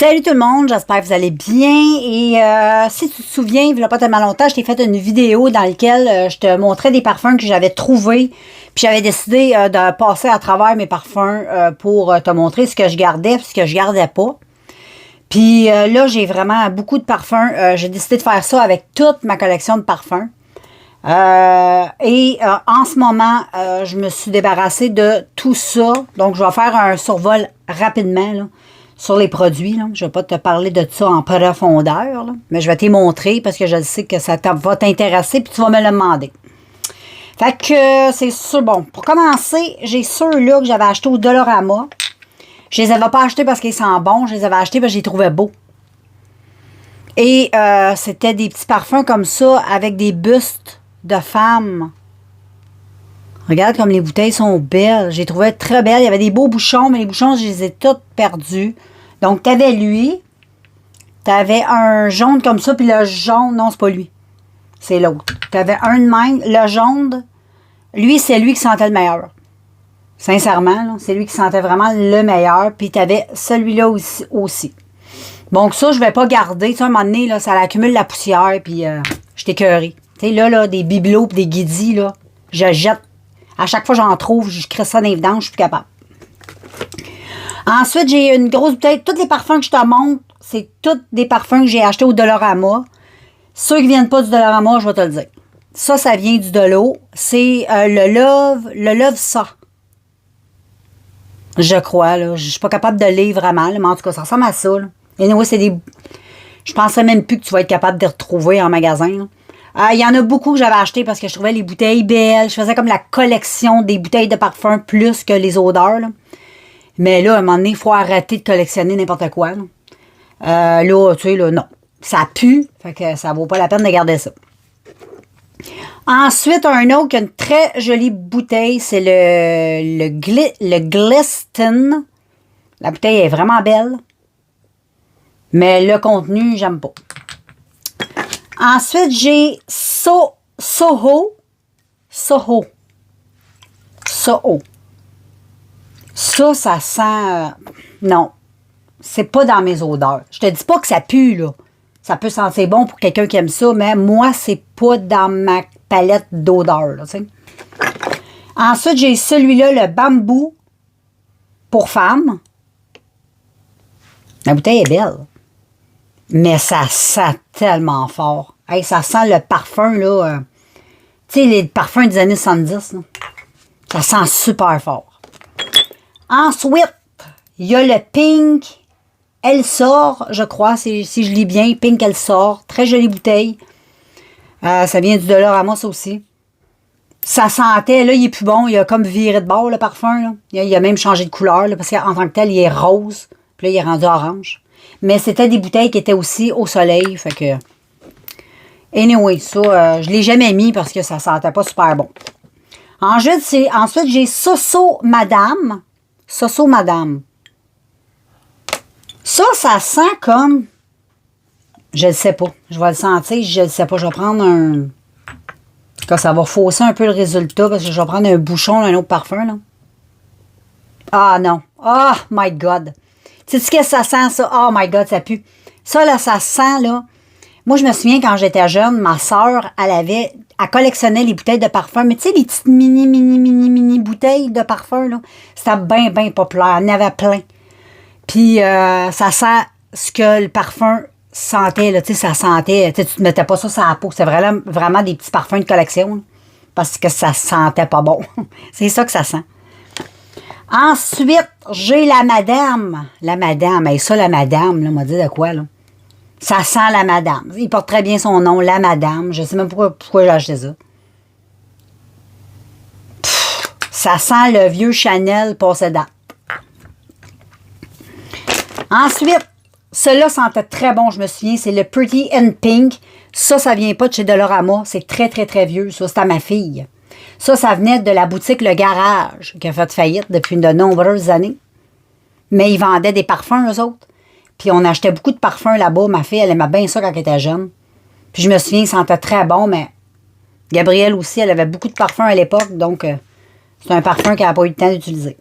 Salut tout le monde, j'espère que vous allez bien et si tu te souviens, il n'y a pas tellement longtemps, je t'ai fait une vidéo dans laquelle je te montrais des parfums que j'avais trouvés puis j'avais décidé de passer à travers mes parfums pour te montrer ce que je gardais et ce que je gardais pas. Puis là, j'ai vraiment beaucoup de parfums. J'ai décidé de faire ça avec toute ma collection de parfums. En ce moment, je me suis débarrassée de tout ça. Donc, je vais faire un survol rapidement là, sur les produits. Là. Je ne vais pas te parler de ça en profondeur, là, mais je vais te montrer parce que je sais que ça va t'intéresser puis tu vas me le demander. Fait que c'est sûr. Bon, pour commencer, j'ai ceux-là que j'avais achetés au Dollarama. Je les avais pas achetés parce qu'ils sentent bons. Je les avais achetés parce que je les trouvais beaux. Et c'était des petits parfums comme ça avec des bustes de femmes. Regarde comme les bouteilles sont belles. Je les trouvais très belles. Il y avait des beaux bouchons, mais les bouchons, je les ai toutes perdus. Donc, tu avais lui. Tu avais un jaune comme ça, puis le jaune, non, c'est pas lui. C'est l'autre. Tu avais un de même. Le jaune, lui, c'est lui qui sentait le meilleur. Sincèrement, c'est lui qui sentait vraiment le meilleur. Puis, tu avais celui-là aussi. Donc, ça, je ne vais pas garder. Tu sais, à un moment donné, là, ça accumule la poussière, puis je t'écœurais. Tu sais, là, des bibelots et des guidis, là, je jette. À chaque fois que j'en trouve, je crée ça dans les vidanges, je suis plus capable. Ensuite, j'ai une grosse bouteille. Tous les parfums que je te montre, c'est tous des parfums que j'ai achetés au Dollarama. Ceux qui ne viennent pas du Dollarama, je vais te le dire. Ça vient du Dolo. C'est le Love Ça. Je crois, là. Je suis pas capable de lire vraiment, là, mais en tout cas, ça ressemble à ça, là. Et anyway, c'est des... Je pensais même plus que tu vas être capable de les retrouver en magasin. Il y en a beaucoup que j'avais acheté parce que je trouvais les bouteilles belles. Je faisais comme la collection des bouteilles de parfum plus que les odeurs. Là. Mais là, à un moment donné, il faut arrêter de collectionner n'importe quoi. Là, tu sais, là, non. Ça pue, fait que ça vaut pas la peine de garder ça. Ensuite, un autre qui a une très jolie bouteille, c'est le Glisten. La bouteille est vraiment belle. Mais le contenu, j'aime pas. Ensuite, j'ai Soho. Ça sent... non, c'est pas dans mes odeurs. Je te dis pas que ça pue, là. Ça peut sentir bon pour quelqu'un qui aime ça, mais moi, c'est pas dans ma palette d'odeurs, là, tu sais. Ensuite, j'ai celui-là, le Bambou pour femmes. La bouteille est belle. Mais ça sent tellement fort. Hey, ça sent le parfum, là. Tu sais, les parfums des années 70, là. Ça sent super fort. Ensuite, il y a le Pink Elle Sort, je crois, si je lis bien. Pink Elle Sort. Très jolie bouteille. Ça vient du Dollarama, ça aussi. Ça sentait, là, il est plus bon. Il a comme viré de bord, le parfum, là. Il a même changé de couleur, là, parce qu'en tant que tel, il est rose. Puis là, il est rendu orange. Mais c'était des bouteilles qui étaient aussi au soleil. Fait que... Anyway, ça, je ne l'ai jamais mis parce que ça ne sentait pas super bon. Ensuite, j'ai Soso Madame. Soso Madame. Ça sent comme... Je ne sais pas. Je vais le sentir. Je ne sais pas. Je vais prendre un... Quand ça va fausser un peu le résultat parce que je vais prendre un bouchon d'un autre parfum, là. Ah non. Oh my God. Tu sais ce que ça sent, ça? Oh my God, ça pue. Ça, là, ça sent, là. Moi, je me souviens, quand j'étais jeune, ma soeur, elle collectionnait les bouteilles de parfum. Mais tu sais, les petites mini bouteilles de parfum, là. C'était bien, bien populaire. Il y en avait plein. Puis, ça sent ce que le parfum sentait, là. Tu sais, ça sentait. Tu te mettais pas ça sur la peau. C'était vraiment des petits parfums de collection, là, parce que ça sentait pas bon. C'est ça que ça sent. Ensuite, j'ai la Madame. La Madame. Et ça, la Madame, là, m'a dit de quoi, là? Ça sent la Madame. Il porte très bien son nom, la Madame. Je sais même pas pourquoi j'ai acheté ça. Ça sent le vieux Chanel passé date. Ensuite, celui-là sentait très bon, je me souviens. C'est le Pretty and Pink. Ça vient pas de chez Dollarama. C'est très, très, très vieux. Ça, c'est à ma fille. Ça venait de la boutique Le Garage, qui a fait faillite depuis de nombreuses années. Mais ils vendaient des parfums, eux autres. Puis on achetait beaucoup de parfums là-bas. Ma fille, elle aimait bien ça quand elle était jeune. Puis je me souviens, il sentait très bon, mais Gabrielle aussi, elle avait beaucoup de parfums à l'époque. Donc, c'est un parfum qu'elle n'a pas eu le temps d'utiliser.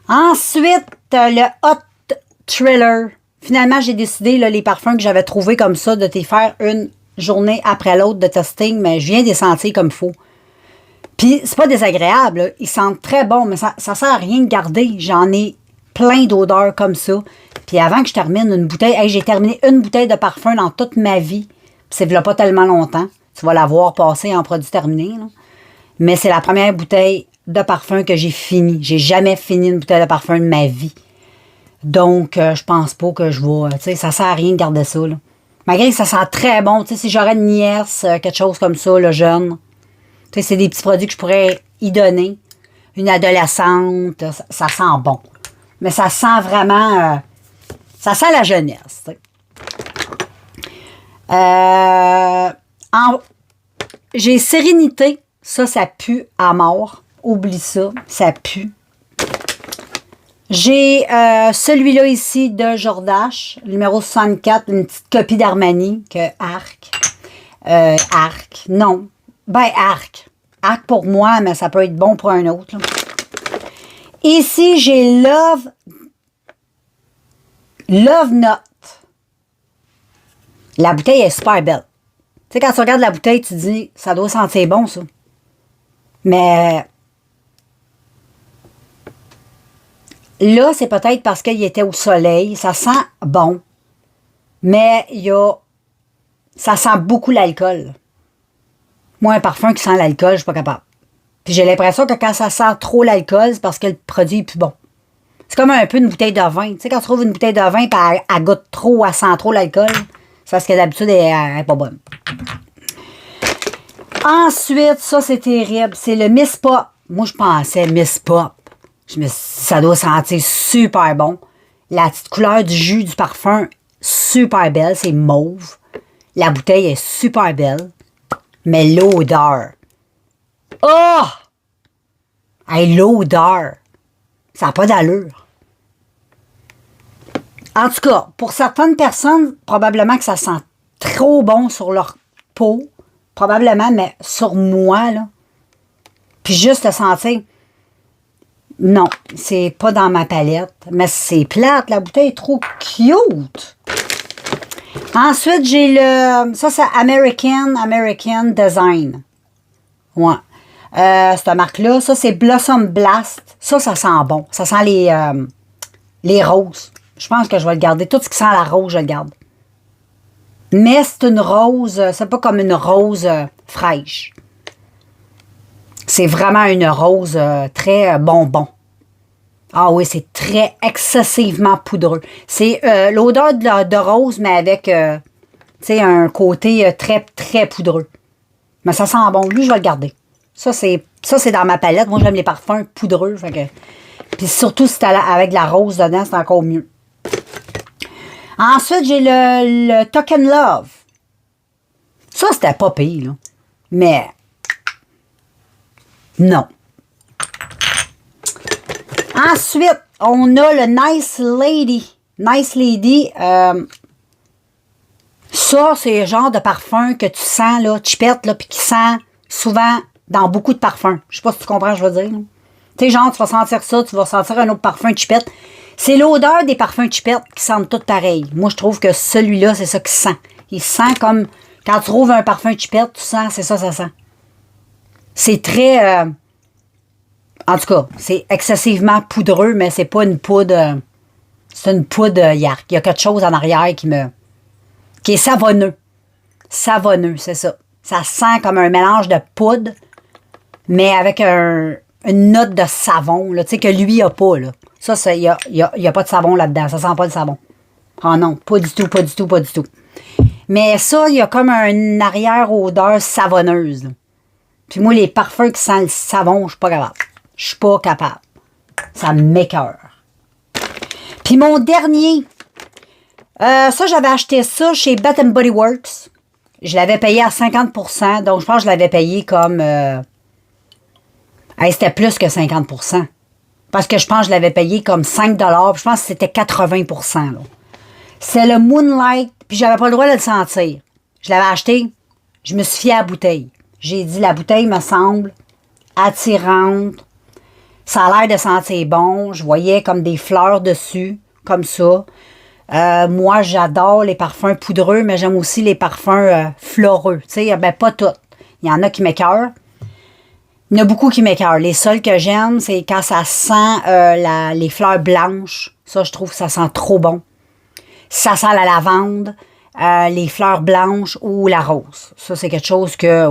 Ensuite, le Hot Thriller. Finalement, j'ai décidé, là, les parfums que j'avais trouvés comme ça, de t'y faire une journée après l'autre de testing, mais je viens de les sentir comme il faut. Puis, c'est pas désagréable, là. Ils sentent très bon, mais ça sert à rien de garder. J'en ai plein d'odeurs comme ça. Puis avant que je termine une bouteille, hey, j'ai terminé une bouteille de parfum dans toute ma vie. Puis c'est là pas tellement longtemps. Tu vas la voir passer en produit terminé, là. Mais c'est la première bouteille de parfum que j'ai fini. J'ai jamais fini une bouteille de parfum de ma vie. Donc, je pense pas que je vais... Tu sais, ça sert à rien de garder ça, là. Malgré que ça sent très bon. Tu sais, si j'aurais une nièce, quelque chose comme ça, le jeune. Tu sais, c'est des petits produits que je pourrais y donner. Une adolescente, ça sent bon. Mais ça sent vraiment... ça sent la jeunesse, tu sais. J'ai Sérénité. Ça pue à mort. Oublie ça. Ça pue. J'ai celui-là ici de Jordache, numéro 64, une petite copie d'Armani, que Arc. Arc, non. Ben, Arc. Arc pour moi, mais ça peut être bon pour un autre, là. Ici, j'ai Love Note. La bouteille est super belle. Tu sais, quand tu regardes la bouteille, tu te dis, ça doit sentir bon, ça. Mais là, c'est peut-être parce qu'il était au soleil. Ça sent bon. Mais ça sent beaucoup l'alcool. Moi, un parfum qui sent l'alcool, je suis pas capable. Puis j'ai l'impression que quand ça sent trop l'alcool, c'est parce que le produit est plus bon. C'est comme un peu une bouteille de vin. Tu sais, quand tu trouves une bouteille de vin et elle goûte trop, elle sent trop l'alcool, c'est parce que d'habitude, elle n'est pas bonne. Ensuite, ça, c'est terrible. C'est le Miss Pop. Moi, je pensais Miss Pop. Ça doit sentir super bon. La petite couleur du jus du parfum, super belle. C'est mauve. La bouteille est super belle. Mais l'odeur. Oh! Hey, l'odeur. Ça n'a pas d'allure. En tout cas, pour certaines personnes, probablement que ça sent trop bon sur leur peau. Probablement, mais sur moi, là. Puis juste le sentir. Non, c'est pas dans ma palette. Mais c'est plate, la bouteille est trop cute. Ensuite, j'ai le... Ça, c'est American Design. Ouais. Cette marque-là, ça, c'est Blossom Blast. Ça sent bon. Ça sent les roses. Je pense que je vais le garder. Tout ce qui sent la rose, je le garde. Mais c'est une rose, c'est pas comme une rose fraîche. C'est vraiment une rose très bonbon. Ah oui, c'est très excessivement poudreux. C'est l'odeur de rose, mais avec un côté très, très poudreux. Mais ça sent bon. Lui, je vais le garder. Ça, c'est dans ma palette. Moi, j'aime les parfums poudreux. Puis surtout, si c'est avec de la rose dedans, c'est encore mieux. Ensuite, j'ai le Token Love. Ça, c'était pas pire, là. Mais non. Ensuite, on a le Nice Lady. Nice Lady, ça, c'est le genre de parfum que tu sens, là, chipette, là, puis qui sent souvent dans beaucoup de parfums. Je sais pas si tu comprends ce que je veux dire. Tu sais, genre, tu vas sentir ça, tu vas sentir un autre parfum chipette. C'est l'odeur des parfums chipette qui sentent tous pareil. Moi, je trouve que celui-là, c'est ça qui sent. Il sent comme... Quand tu trouves un parfum chipette, tu sens, c'est ça sent. C'est très... en tout cas, c'est excessivement poudreux, mais c'est pas une poudre... c'est une poudre yark. Il y a quelque chose en arrière qui est savonneux. Savonneux, c'est ça. Ça sent comme un mélange de poudre, mais avec une note de savon, là, tu sais, que lui, il n'a pas, là. Ça, il n'y a pas de savon là-dedans. Ça sent pas le savon. Ah non, pas du tout, pas du tout, pas du tout. Mais ça, il y a comme une arrière-odeur savonneuse, là. Puis moi, les parfums qui sentent le savon, je suis pas capable. Je suis pas capable. Ça m'écoeure. Puis mon dernier, ça, j'avais acheté ça chez Bath Body Works. Je l'avais payé à 50%, donc je pense que je l'avais payé comme... c'était plus que 50%. Parce que je pense que je l'avais payé comme 5 $. Je pense que c'était 80%. Là. C'est le Moonlight, puis j'avais pas le droit de le sentir. Je l'avais acheté, je me suis fiée à la bouteille. J'ai dit, la bouteille me semble attirante. Ça a l'air de sentir bon. Je voyais comme des fleurs dessus, comme ça. Moi, j'adore les parfums poudreux, mais j'aime aussi les parfums floreux. Tu sais, ben pas toutes. Il y en a qui m'écœurent. Il y en a beaucoup qui m'écœurent. Les seuls que j'aime, c'est quand ça sent les fleurs blanches. Ça, je trouve que ça sent trop bon. Ça sent la lavande, les fleurs blanches ou la rose. Ça, c'est quelque chose que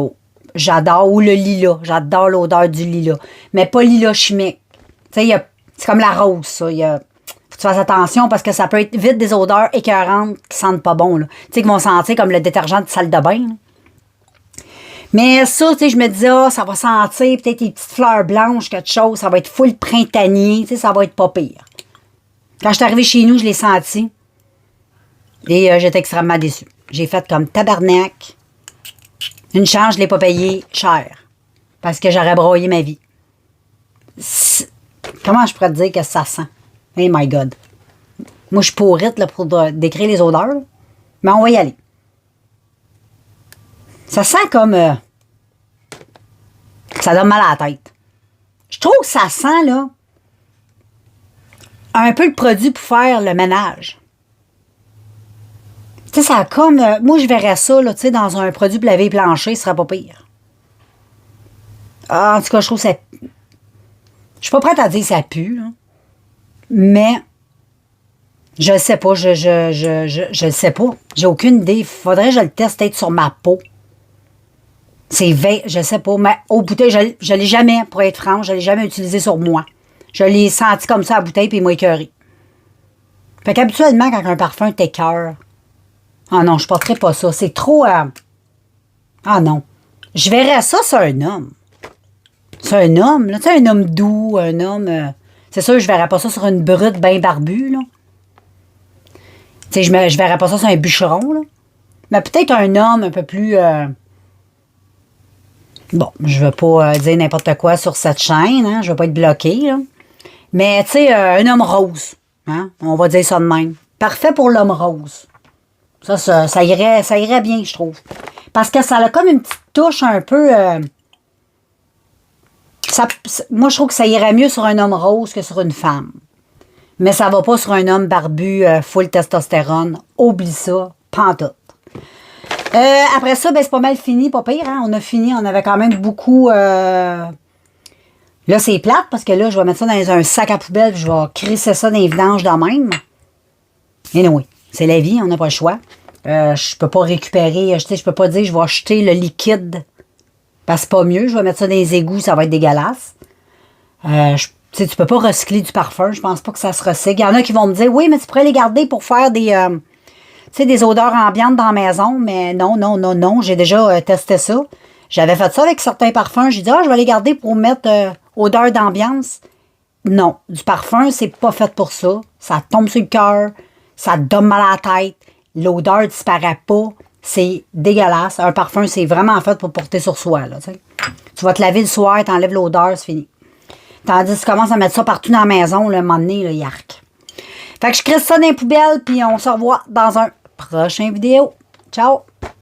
j'adore. Ou le lilas. J'adore l'odeur du lilas. Mais pas lilas chimique. Tu sais, c'est comme la rose, ça. Faut que tu fasses attention parce que ça peut être vite des odeurs écœurantes qui sentent pas bon, là. Tu sais, qui vont sentir comme le détergent de salle de bain, là. Mais ça, tu sais, je me dis, ça va sentir peut-être les petites fleurs blanches, quelque chose. Ça va être full printanier, tu sais, ça va être pas pire. Quand je suis arrivée chez nous, je l'ai senti. Et j'étais extrêmement déçue. J'ai fait comme tabarnak. Une chance, je l'ai pas payé cher. Parce que j'aurais broyé ma vie. Comment je pourrais te dire que ça sent? Oh my God. Moi, je suis pourrite là, pour décrire les odeurs. Mais on va y aller. Ça sent comme... ça donne mal à la tête. Je trouve que ça sent, là, un peu le produit pour faire le ménage. Tu sais, ça a comme... moi, je verrais ça, là, tu sais, dans un produit pour laver les planchers, ce serait pas pire. En tout cas, je trouve que ça... Je suis pas prête à dire que ça pue, là. Mais... je sais pas, je sais pas. J'ai aucune idée. Faudrait que je le teste peut-être sur ma peau. C'est vain, je sais pas. Mais aux bouteilles, je l'ai jamais, pour être franche, je l'ai jamais utilisé sur moi. Je l'ai senti comme ça à la bouteille, puis il m'a écœuré. Fait qu'habituellement, quand un parfum t'écœure, ah non, je porterais pas ça. C'est trop... ah non. Je verrais ça sur un homme. Sur un homme, là. Tu sais, un homme doux, un homme... c'est sûr, je verrais pas ça sur une brute bien barbue, là. Tu sais, je verrais pas ça sur un bûcheron, là. Mais peut-être un homme un peu plus... bon, je veux pas dire n'importe quoi sur cette chaîne, hein. Je veux pas être bloqué, là. Mais, tu sais, un homme rose, hein. On va dire ça de même. Parfait pour l'homme rose. Ça irait bien, je trouve. Parce que ça a comme une petite touche un peu... moi, je trouve que ça irait mieux sur un homme rose que sur une femme. Mais ça va pas sur un homme barbu, full testostérone. Oublie ça, pantoute. Après ça, ben, c'est pas mal fini, pas pire. Hein? On a fini, on avait quand même beaucoup... là, c'est plate parce que là, je vais mettre ça dans un sac à poubelle puis je vais crisser ça dans les vidanges de même. Et oui, c'est la vie, on n'a pas le choix. Je peux pas récupérer, je peux pas dire je vais acheter le liquide parce que c'est pas mieux. Je vais mettre ça dans les égouts, ça va être dégueulasse. Tu peux pas recycler du parfum. Je pense pas que ça se recycle. Il y en a qui vont me dire, oui, mais tu pourrais les garder pour faire des odeurs ambiantes dans la maison. Mais non. J'ai déjà testé ça. J'avais fait ça avec certains parfums. J'ai dit, je vais les garder pour mettre odeur d'ambiance. Non, du parfum, c'est pas fait pour ça. Ça tombe sur le cœur. Ça donne mal à la tête. L'odeur disparaît pas. C'est dégueulasse. Un parfum, c'est vraiment fait pour porter sur soi. Là, tu vas te laver le soir, t'enlèves l'odeur, c'est fini. Tandis que tu commences à mettre ça partout dans la maison, là, à un moment donné, là, yark. Fait que je crisse ça dans les poubelles, puis on se revoit dans un prochain vidéo. Ciao!